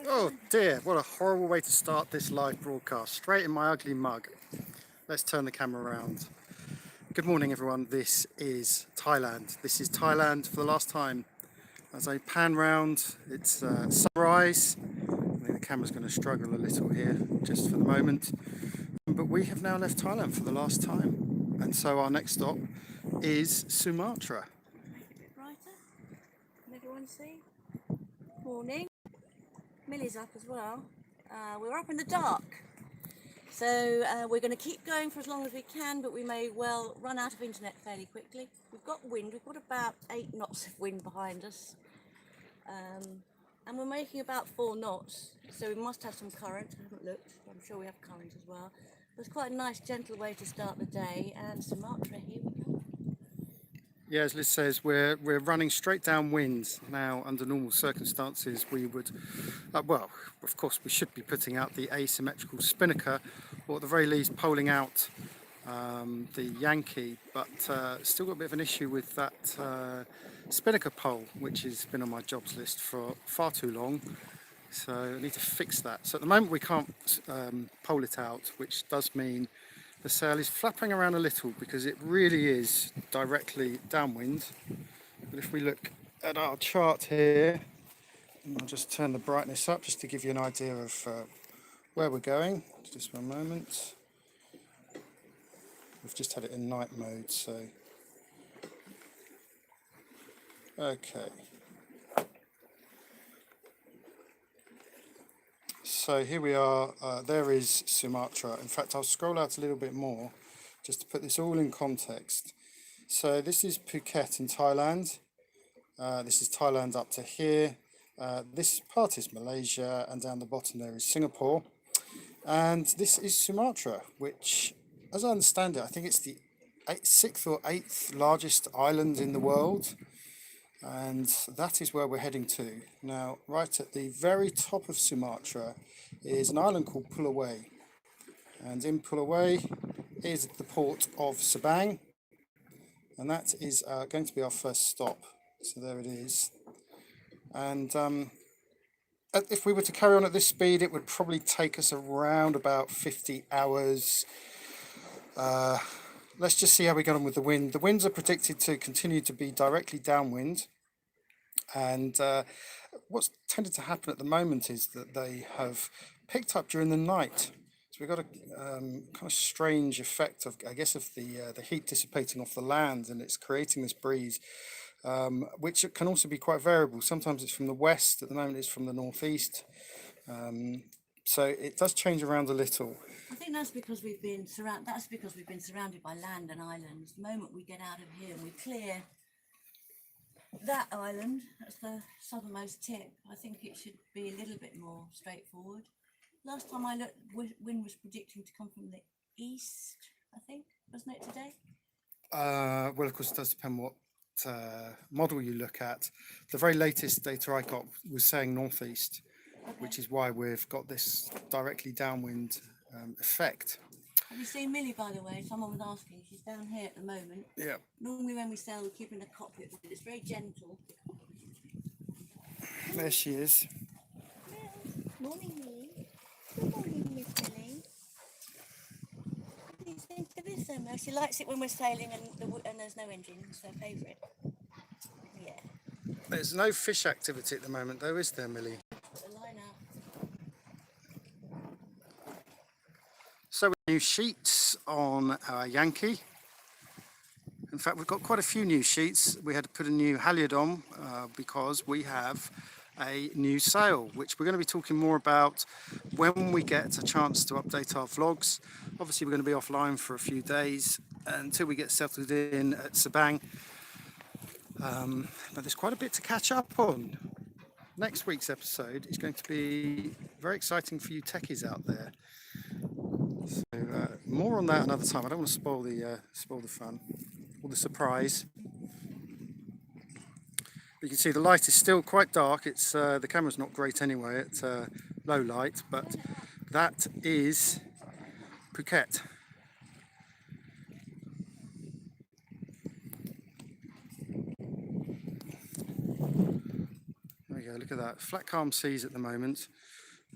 Oh dear, what a horrible way to start this live broadcast. Straight in my ugly mug. Let's turn the camera around. Good morning everyone, this is Thailand. This is Thailand for the last time. As I pan round, it's sunrise. I think the camera's going to struggle a little here just for the moment. But we have now left Thailand for the last time. And so our next stop is Sumatra. Make it a bit brighter. Can everyone see? Morning. Millie's up as well. We're up in the dark. So we're going to keep going for as long as we can, but we may well run out of internet fairly quickly. We've got wind. We've got about 8 knots of wind behind us. And we're making about 4 knots. So we must have some current. I haven't looked. I'm sure we have current as well. But it's quite a nice, gentle way to start the day. And Sumatra, here we go. Yeah, as Liz says, we're running straight downwind now. Under normal circumstances, we would, well, of course, we should be putting out the asymmetrical spinnaker, or at the very least, poling out the Yankee. But still got a bit of an issue with that spinnaker pole, which has been on my jobs list for far too long. So I need to fix that. So at the moment, we can't pole it out, which does mean the sail is flapping around a little because it really is directly downwind. But if we look at our chart here, and I'll just turn the brightness up just to give you an idea of where we're going. Just one moment. We've just had it in night mode, so okay. So here we are, there is Sumatra. In fact, I'll scroll out a little bit more just to put this all in context. So this is Phuket in Thailand. This is Thailand up to here. This part is Malaysia, and down the bottom there is Singapore. And this is Sumatra, which, as I understand it, I think it's the 6th or 8th largest island in the world. And that is where we're heading to. Now, right at the very top of Sumatra is an island called Mentawai. And in Mentawai is the port of Sabang. And that is going to be our first stop. So there it is. And if we were to carry on at this speed, it would probably take us around about 50 hours. Let's just see how we get on with the wind. The winds are predicted to continue to be directly downwind. And what's tended to happen at the moment is that they have picked up during the night. So we've got a kind of strange effect of, I guess, of the heat dissipating off the land, and it's creating this breeze, which can also be quite variable. Sometimes it's from the west. At the moment, it's from the northeast. So it does change around a little. I think that's because we've been surrounded by land and islands. The moment we get out of here and we clear that island, that's the southernmost tip, I think it should be a little bit more straightforward. Last time I looked, wind was predicting to come from the east, I think, wasn't it today? Well, of course, it does depend what model you look at. The very latest data I got was saying northeast, okay, which is why we've got this directly downwind effect. Have you seen Millie, by the way? Someone was asking. She's down here at the moment. Yeah. Normally when we sail, we keep in the cockpit, but it's very gentle. There she is. Morning, Millie. Good morning, Miss Millie. What do you think of this, Emma? She likes it when we're sailing and there's no engine. It's her favourite. Yeah. There's no fish activity at the moment, though, is there, Millie? Put the line out. So new sheets on our Yankee. In fact, we've got quite a few new sheets. We had to put a new halyard on because we have a new sail, which we're going to be talking more about when we get a chance to update our vlogs. Obviously, we're going to be offline for a few days until we get settled in at Sabang. But there's quite a bit to catch up on. Next week's episode is going to be very exciting for you techies out there. So more on that another time. I don't want to spoil the fun or the surprise. You can see the light is still quite dark. It's the camera's not great anyway at low light, but that is Phuket. There we go. Look look at that, flat calm seas at the moment.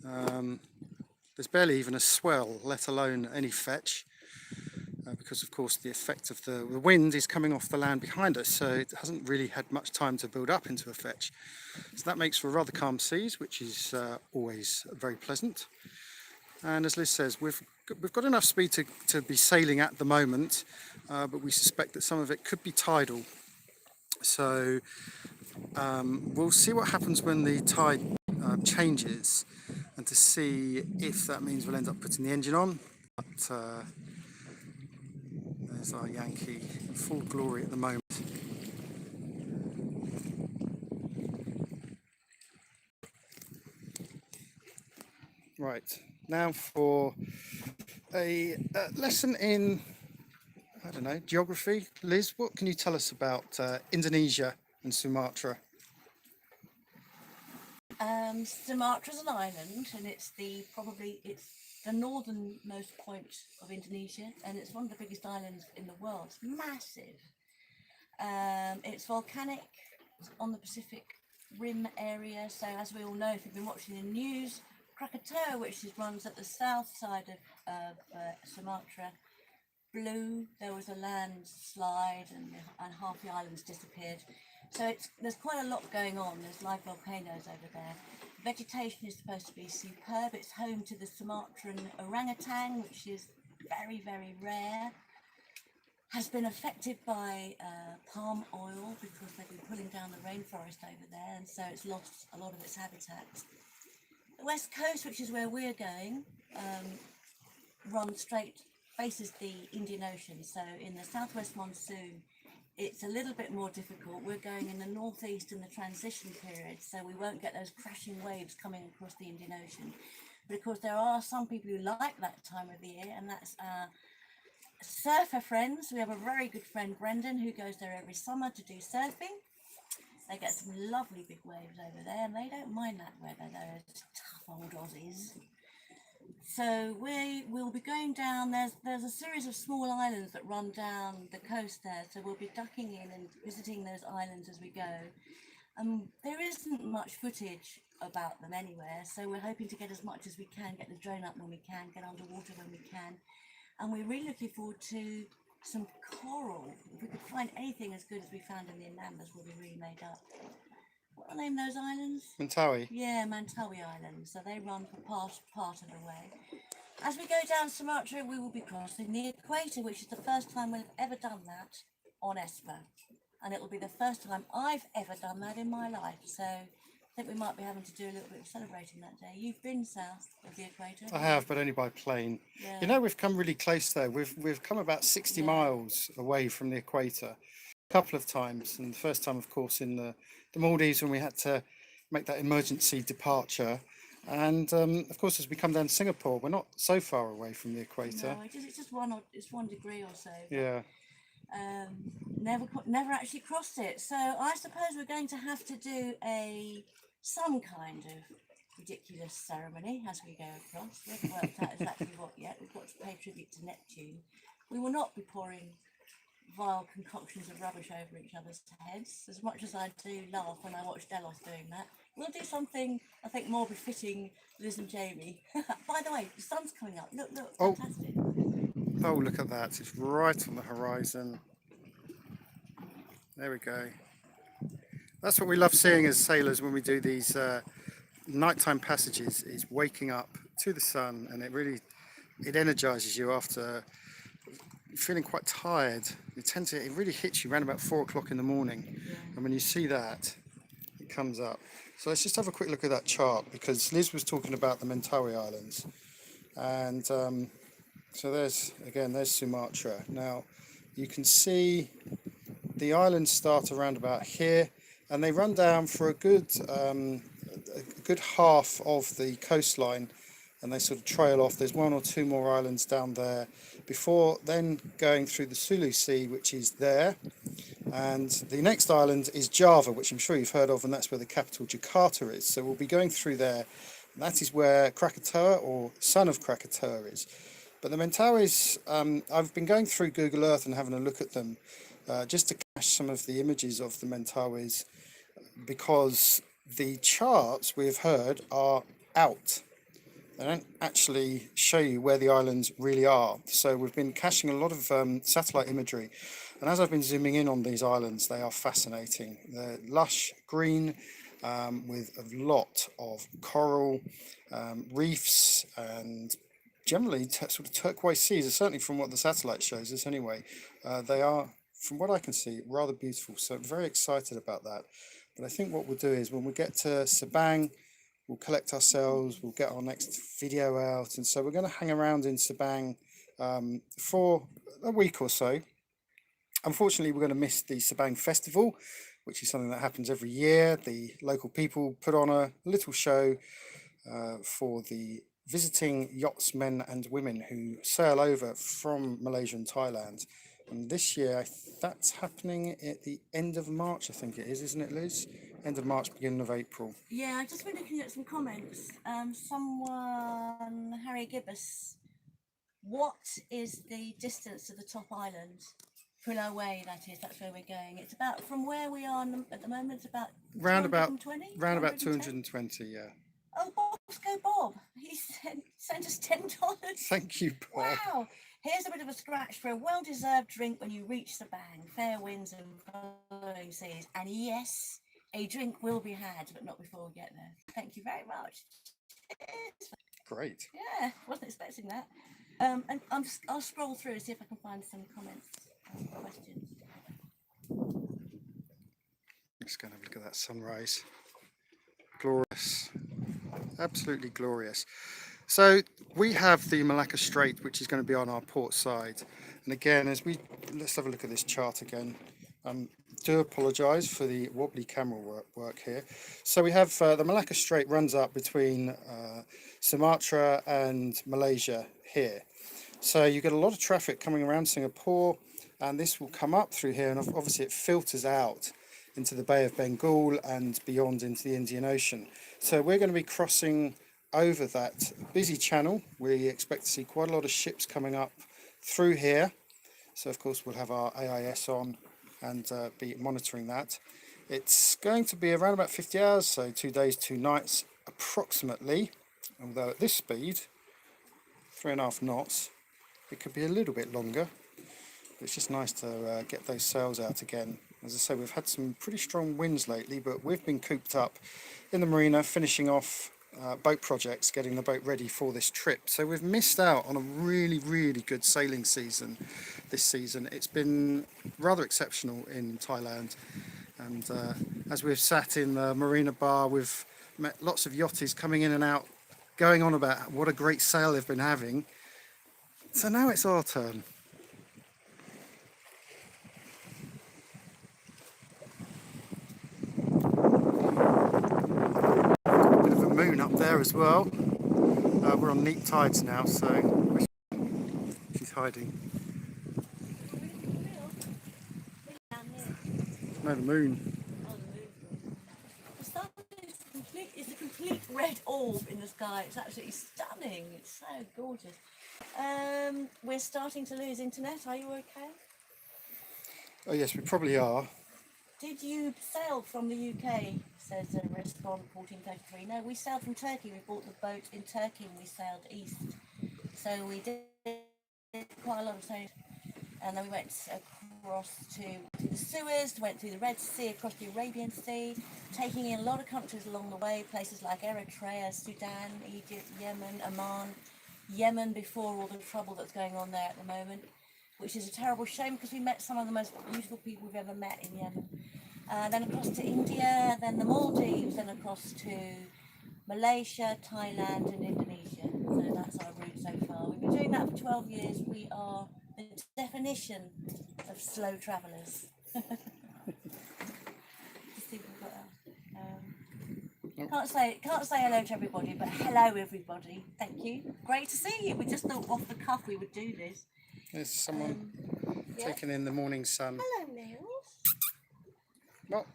There's barely even a swell, let alone any fetch, because of course the effect of the wind is coming off the land behind us, so it hasn't really had much time to build up into a fetch. So that makes for rather calm seas, which is always very pleasant. And as Liz says, we've got enough speed to be sailing at the moment, but we suspect that some of it could be tidal. So we'll see what happens when the tide changes, and to see if that means we'll end up putting the engine on. But there's our Yankee in full glory at the moment. Right, now for a lesson in, I don't know, geography. Liz, what can you tell us about Indonesia and Sumatra? Sumatra's an island, and it's the northernmost point of Indonesia, and it's one of the biggest islands in the world. It's massive. It's volcanic. It's on the Pacific Rim area. So as we all know, if you've been watching the news, Krakatoa, which runs at the south side of Sumatra, blew. There was a landslide, and half the island's disappeared. So there's quite a lot going on. There's live volcanoes over there. Vegetation is supposed to be superb. It's home to the Sumatran orangutan, which is very, very rare. Has been affected by palm oil because they've been pulling down the rainforest over there, and so it's lost a lot of its habitat. The west coast, which is where we're going, runs straight, faces the Indian Ocean. So in the southwest monsoon, it's a little bit more difficult. We're going in the northeast in the transition period, so we won't get those crashing waves coming across the Indian Ocean. But of course, there are some people who like that time of the year, and that's our surfer friends. We have a very good friend, Brendan, who goes there every summer to do surfing. They get some lovely big waves over there, and they don't mind that weather. They're tough old Aussies. So we will be going down. There's a series of small islands that run down the coast there, so we'll be ducking in and visiting those islands as we go. There isn't much footage about them anywhere, so we're hoping to get as much as we can, get the drone up when we can, get underwater when we can, and we're really looking forward to some coral. If we could find anything as good as we found in the Anambas, we'll be really made up. What are the name of those islands? Mentawai? Yeah, Mentawai Islands. So they run for part of the way. As we go down Sumatra, we will be crossing the equator, which is the first time we've ever done that on ESPA. And it will be the first time I've ever done that in my life. So I think we might be having to do a little bit of celebrating that day. You've been south of the equator? I have, but only by plane. Yeah. You know, we've come really close there. We've come about 60 miles away from the equator a couple of times, and the first time, of course, in the Maldives when we had to make that emergency departure. And of course, as we come down to Singapore, we're not so far away from the equator. No, it's just 1 degree or so. Yeah. Never actually crossed it. So I suppose we're going to have to do some kind of ridiculous ceremony as we go across. We haven't worked out exactly what yet. We've got to pay tribute to Neptune. We will not be pouring vile concoctions of rubbish over each other's heads, as much as I do laugh when I watch Delos doing that. We'll do something, I think, more befitting Liz and Jamie. By the way, the sun's coming up. Look, fantastic. Oh, look at that. It's right on the horizon. There we go. That's what we love seeing as sailors when we do these nighttime passages, is waking up to the sun, and it energizes you after feeling quite tired. It really hits you around about 4 o'clock in the morning. Yeah. And when you see that, it comes up. So let's just have a quick look at that chart, because Liz was talking about the Mentawai Islands. And so there's Sumatra. Now you can see the islands start around about here, and they run down for a good half of the coastline, and they sort of trail off. There's 1 or 2 more islands down there before then going through the Sulu Sea, which is there. And the next island is Java, which I'm sure you've heard of, and that's where the capital Jakarta is. So we'll be going through there. And that is where Krakatoa, or son of Krakatoa, is. But the Mentawais, I've been going through Google Earth and having a look at them just to cache some of the images of the Mentawais, because the charts we've heard are out. They don't actually show you where the islands really are. So we've been caching a lot of satellite imagery. And as I've been zooming in on these islands, they are fascinating. They're lush green with a lot of coral, reefs, and generally sort of turquoise seas, certainly from what the satellite shows us anyway. They are, from what I can see, rather beautiful. So I'm very excited about that. But I think what we'll do is when we get to Sabang, we'll collect ourselves, we'll get our next video out. And so we're going to hang around in Sabang for a week or so. Unfortunately, we're going to miss the Sabang Festival, which is something that happens every year. The local people put on a little show for the visiting yachtsmen and women who sail over from Malaysia and Thailand. And this year, that's happening at the end of March, I think it is, isn't it, Liz? End of March, beginning of April. Yeah, I've just been looking at some comments. Someone, Harry Gibbous, what is the distance to the top island? Pulaway, that is, that's where we're going. It's about, from where we are at the moment, it's about Round about 220? 220, yeah. Oh, Bosco Bob, he sent us $10. Thank you, Bob. Wow. Here's a bit of a scratch for a well-deserved drink when you reach the bang. Fair winds and flowing seas. And yes, a drink will be had, but not before we get there. Thank you very much. Cheers. Great. Yeah, wasn't expecting that. And I'll scroll through and see if I can find some comments and questions. Let's go and have a look at that sunrise. Glorious. Absolutely glorious. So we have the Malacca Strait, which is going to be on our port side. And again, let's have a look at this chart again. Do apologise for the wobbly camera work here. So we have the Malacca Strait runs up between Sumatra and Malaysia here. So you get a lot of traffic coming around Singapore, and this will come up through here, and obviously it filters out into the Bay of Bengal and beyond into the Indian Ocean. So we're going to be crossing over that busy channel. We expect to see quite a lot of ships coming up through here. So of course we'll have our AIS on and be monitoring that. It's going to be around about 50 hours, so 2 days, 2 nights approximately. Although at this speed, 3.5 knots, it could be a little bit longer. But it's just nice to get those sails out again. As I say, we've had some pretty strong winds lately, but we've been cooped up in the marina, finishing off boat projects, getting the boat ready for this trip. So we've missed out on a really, really good sailing season this season. It's been rather exceptional in Thailand. And as we've sat in the marina bar, we've met lots of yachties coming in and out, going on about what a great sail they've been having. So now it's our turn. Moon up there as well. We're on neap tides now, so she's hiding. No, the moon. It's a complete red orb in the sky. It's absolutely stunning. It's so gorgeous. We're starting to lose internet. Are you okay? Oh yes, we probably are. Did you sail from the UK? Says Respond 1433. No, we sailed from Turkey. We bought the boat in Turkey and we sailed east. So we did quite a lot of sailing. And then we went across to the Suez, went through the Red Sea, across the Arabian Sea, taking in a lot of countries along the way, places like Eritrea, Sudan, Egypt, Yemen, Oman. Yemen before all the trouble that's going on there at the moment, which is a terrible shame because we met some of the most beautiful people we've ever met in Yemen. Then across to India, then the Maldives, then across to Malaysia, Thailand and Indonesia. So that's our route so far. We've been doing that for 12 years. We are the definition of slow travellers. Let's see if we've got can't say hello to everybody, but hello everybody. Thank you. Great to see you. We just thought off the cuff we would do this. There's someone taking in the morning sun. Hello, Niels. Well,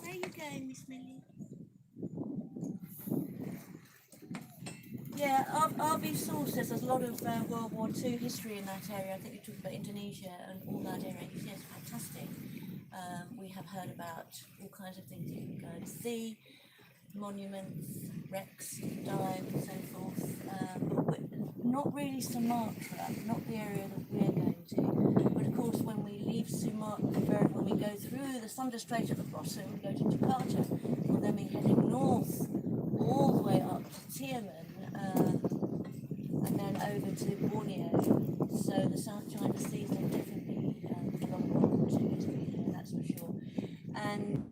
Where are you going, Miss Millie? Yeah, RV Source says there's a lot of World War II history in that area. I think you're talking about Indonesia and all that area. Yes, fantastic. We have heard about all kinds of things you can go and see, monuments, wrecks, dive and so forth. But not really Sumatra, not the area that we're going to. But of course, when we leave Sumatra, when we go through the Sunda Strait at the bottom, we go to Jakarta, we'll then be heading north all the way up to Tiamen, and then over to Borneo. So the South China Sea is definitely a lot of opportunity here, that's for sure. And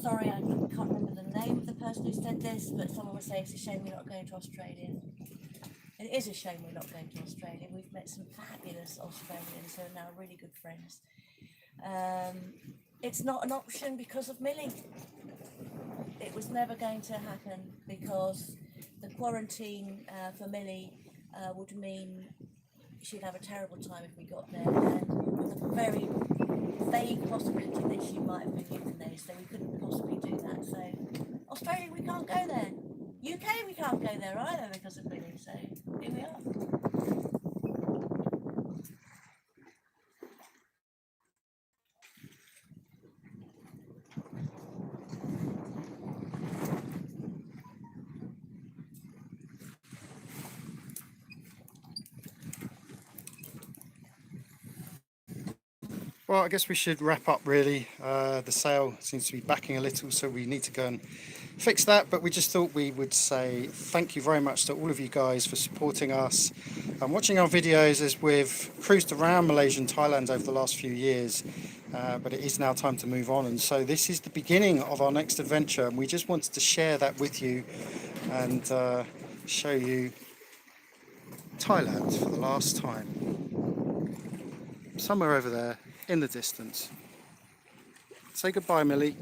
sorry, I can't remember the name of the person who said this, but someone was saying it's a shame we're not going to Australia. It is a shame we're not going to Australia. We've met some fabulous Australians who are now really good friends. It's not an option because of Millie. It was never going to happen because the quarantine for Millie would mean she'd have a terrible time if we got there, and with a very vague possibility that she might have been euthanized, so we couldn't possibly do that. So Australia, we can't go there. UK, we can't go there either because of Millie, so here we are. Well, I guess we should wrap up really. The sail seems to be backing a little, so we need to go and fix that. But we just thought we would say thank you very much to all of you guys for supporting us and watching our videos as we've cruised around Malaysia and Thailand over the last few years. But it is now time to move on. And so this is the beginning of our next adventure. And we just wanted to share that with you and show you Thailand for the last time. Somewhere over there in the distance. Say goodbye, Millie.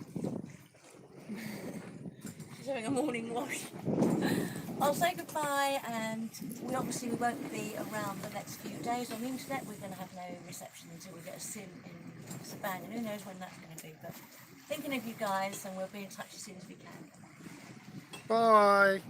She's having a morning wash. I'll say goodbye, and we obviously won't be around the next few days on the internet. We're going to have no reception until we get a sim in Sabang, and who knows when that's going to be. But thinking of you guys, and we'll be in touch as soon as we can. Bye.